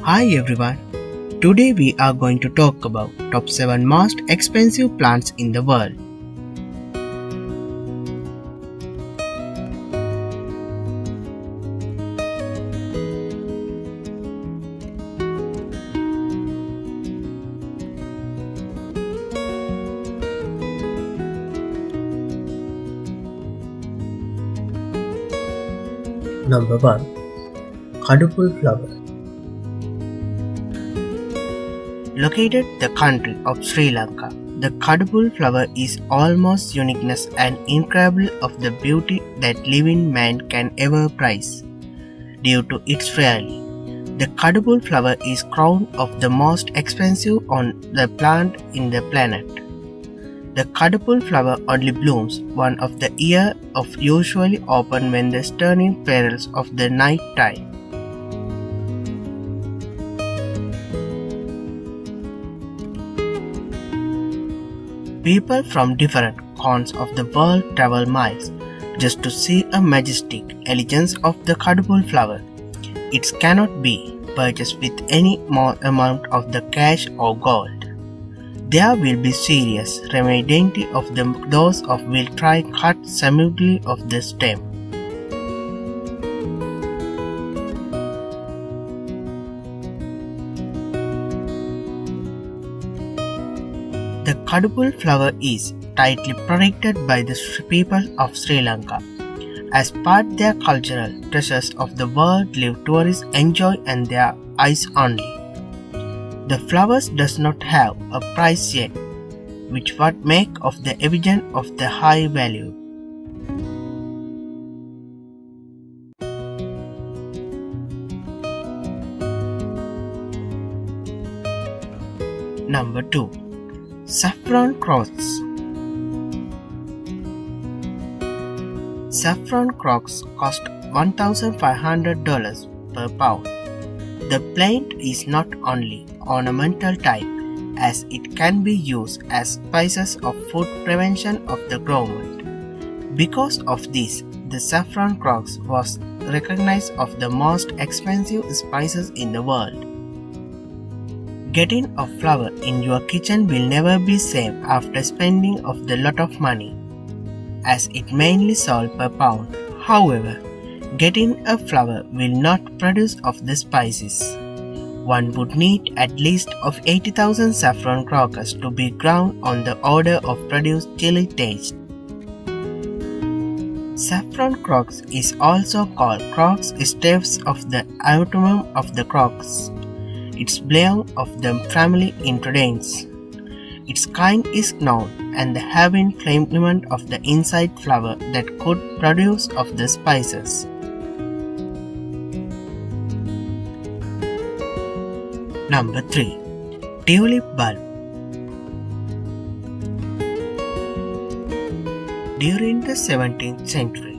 Hi everyone. Today we are going to talk about top 7 most expensive plants in the world. Number 1. Kadupul flower. Located the country of Sri Lanka, the Kadupul flower is almost uniqueness and incredible of the beauty that living man can ever prize. Due to its rarity, the Kadupul flower is crowned of the most expensive on the plant in the planet. The Kadupul flower only blooms one of the year of usually open when the stunning perils of the night time. People from different corners of the world travel miles just to see a majestic elegance of the Kadupul flower. It cannot be purchased with any more amount of the cash or gold. There will be serious remedy of those of will try cut smoothly of the stem. The Kadupul flower is tightly protected by the people of Sri Lanka. As part their cultural treasures of the world live tourists enjoy and their eyes only. The flowers does not have a price yet, which what make of the evidence of the high value. Number 2. Saffron Crocs. Saffron crocs cost $1,500 per pound. The plant is not only ornamental type, as it can be used as spices of food prevention of the government. Because of this, the saffron crocs was recognized of the most expensive spices in the world. Getting a flower in your kitchen will never be same after spending of the lot of money, as it mainly sold per pound. However, getting a flower will not produce of the spices. One would need at least of 80,000 saffron crocus to be ground on the order of produce chili taste. Saffron crocs is also called crocus staves of the autumn of the crocus. Its belong of the family Introdantes. Its kind is known and having flamement of the inside flower that could produce of the spices. Number 3. Tulip bulb. During the 17th century,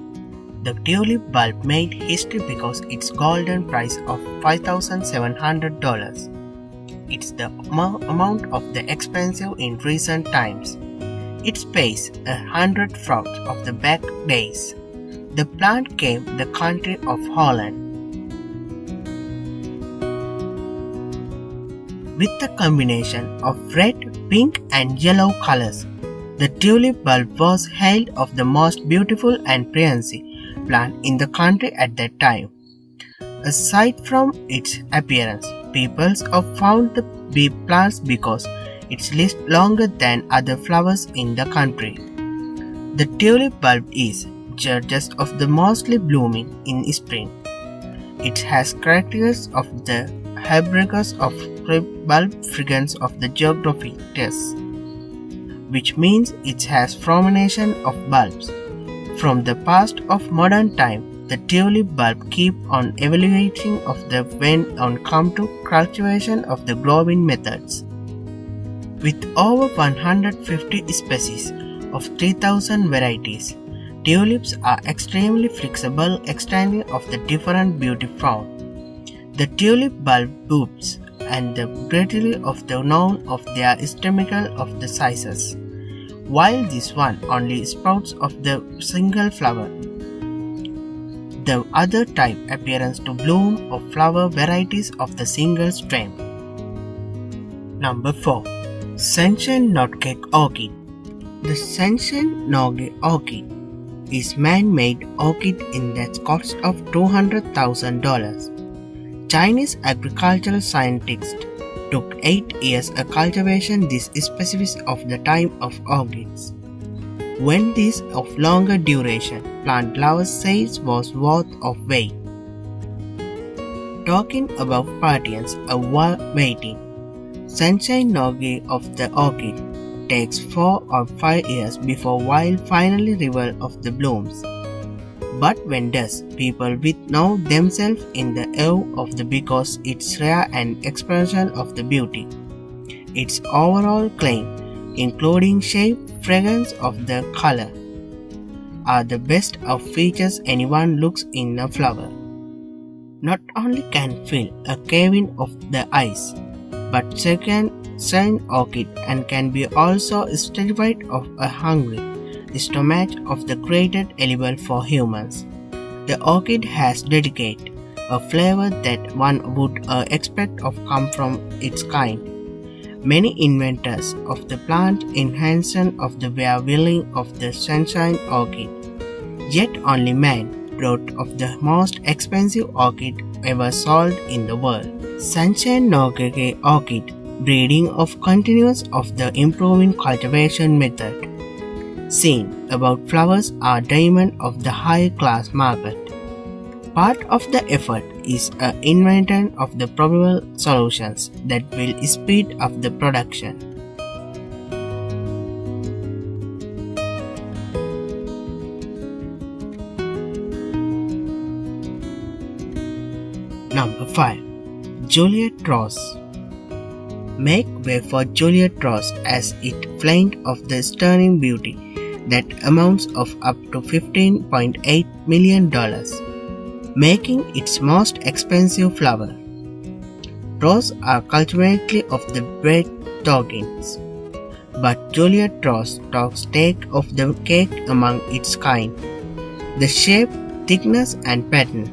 the tulip bulb made history because its golden price of $5,700. It's the amount of the expensive in recent times. It pays 100 francs of the back days. The plant came the country of Holland. With the combination of red, pink and yellow colors, the tulip bulb was hailed of the most beautiful and pretty plant in the country at that time. Aside from its appearance, people have found the bee plants because it's list longer than other flowers in the country. The tulip bulb is just of the mostly blooming in spring. It has characteristics of the hybridus of bulb fragrance of the geography test, which means it has formation of bulbs. From the past of modern time, the tulip bulb keep on evaluating of the when on come to cultivation of the growing methods. With over 150 species of 3,000 varieties, tulips are extremely flexible extending of the different beauty found. The tulip bulb bulbs and the greatly of the known of their astronomical of the sizes, while this one only sprouts of the single flower. The other type appears to bloom of flower varieties of the single stem. Number 4. Sunshine Knotcake Orchid. The Sunshine Knotcake Orchid is man-made orchid in that cost of $200,000. Chinese agricultural scientists took 8 years of cultivation this species of the time of orchids. When this of longer duration, plant lovers says was worth of wait. Talking about patience, waiting. Sunshine Knotcake of the orchid takes 4 or 5 years before wild finally reveal of the blooms. But when does, people will know themselves in the awe of the because it's rare and expression of the beauty. Its overall claim, including shape, fragrance of the color, are the best of features anyone looks in a flower. Not only can fill a cavern of the eyes, but second sun orchid and can be also satisfied of a hungry stomach of the created edible for humans. The orchid has dedicated a flavor that one would expect of come from its kind. Many inventors of the plant enhancement of the were willing of the sunshine orchid, yet only man brought of the most expensive orchid ever sold in the world. Sunshine Knotcake orchid breeding of continuous of the improving cultivation method. Seen about flowers are diamond of the high class market. Part of the effort is an invention of the probable solutions that will speed up the production. Number 5. Juliet Rose. Make way for Juliet Rose as it flamed of the stunning beauty that amounts of up to $15.8 million, making its most expensive flower. Roses are cultivatedly of the breathtakings, but Juliet Rose take of the cake among its kind. The shape, thickness and pattern,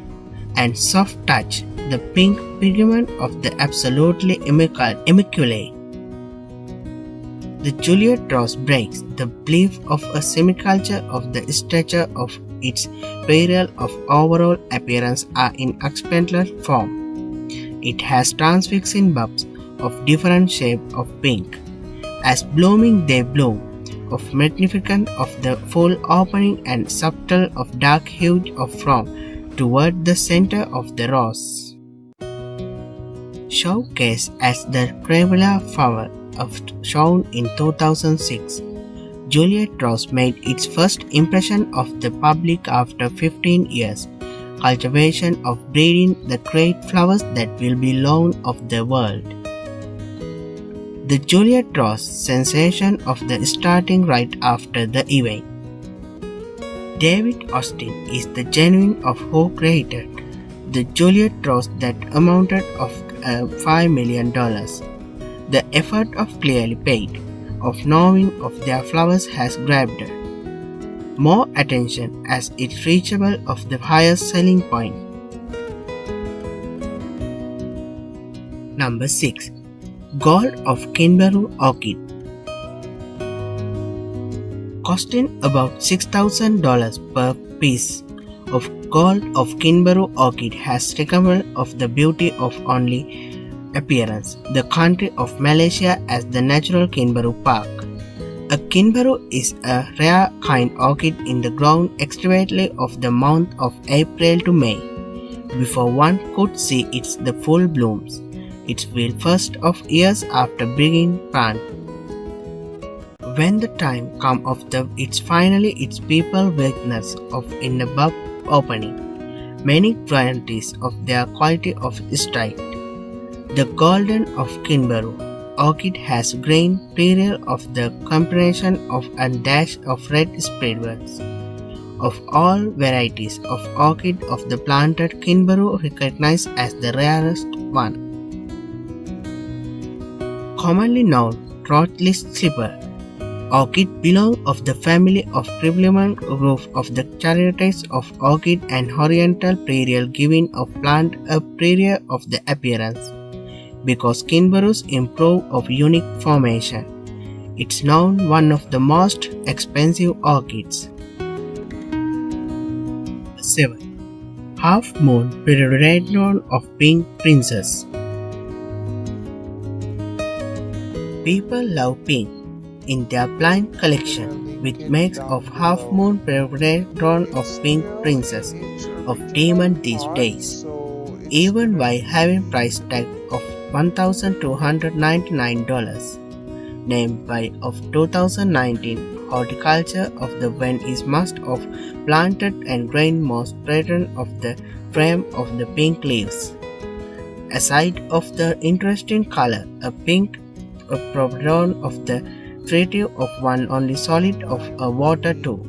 and soft touch, the pink pigment of the absolutely immaculate. The Juliet Rose breaks the belief of a semiculture of the stature of its peril of overall appearance are in explanatory form. It has transfixing bulbs of different shape of pink. As blooming they bloom, of magnificent of the full opening and subtle of dark hue of from toward the center of the rose. Showcased as the Crevilla flower shown in 2006, Juliet Rose made its first impression of the public after 15 years cultivation of breeding the great flowers that will be known of the world. The Juliet Rose sensation of the starting right after the event. David Austin is the genuine of who created the Juliet Rose that amounted of $5 million. The effort of clearly paid of knowing of their flowers has grabbed more attention as it reachable of the highest selling point. Number 6. Gold of Kinberru Orchid. Costing about $6,000 per piece of gold of Kinberru orchid has recovered of the beauty of only appearance, the country of Malaysia as the natural Kinberru Park. A Kinberru is a rare kind orchid in the ground extremely of the month of April to May. Before one could see its the full blooms, it will first of years after beginning plant. When the time come of its finally its people witness of in the bulb opening, many varieties of their quality of strike. The golden of Kinberru orchid has grain period of the combination of a dash of red spreadbuds. Of all varieties of orchid of the planted Kinberru recognized as the rarest one. Commonly known throatless slipper, Orchid belong of the family of Tribulum group of the Chariotes of orchid and Oriental prairial giving of plant a prairial of the appearance, because Kinbarus improve of unique formation. It's now one of the most expensive orchids. 7. Half Moon Philodendron of Pink Princess. People love pink in their plant collection, which makes of Half Moon Philodendron of Pink Princess of demand these days, even while having price tag of $1,299. Named by of 2019 Horticulture of the When is most of planted and grain most pattern of the frame of the pink leaves. Aside of the interesting color, a pink properon of the creative of one only solid of a water too.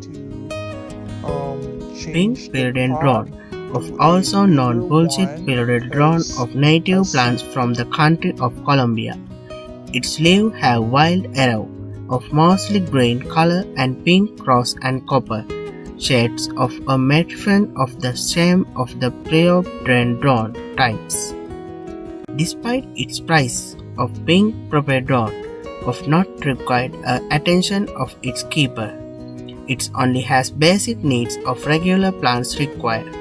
Pink philodendron of also known bullshit philodendron of native plants from the country of Colombia. Its leaves have wild arrow of mostly green color and pink cross and copper shades of a metron of the same of the philodendron types. Despite its price of pink propedron of not required attention of its keeper, it only has basic needs of regular plants required.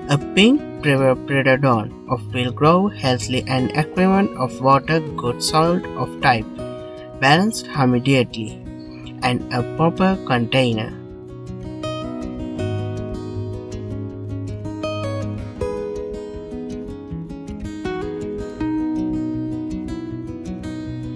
A pink Prepedodon of will grow healthily and equivalent of water good soil of type, balanced immediately, and a proper container.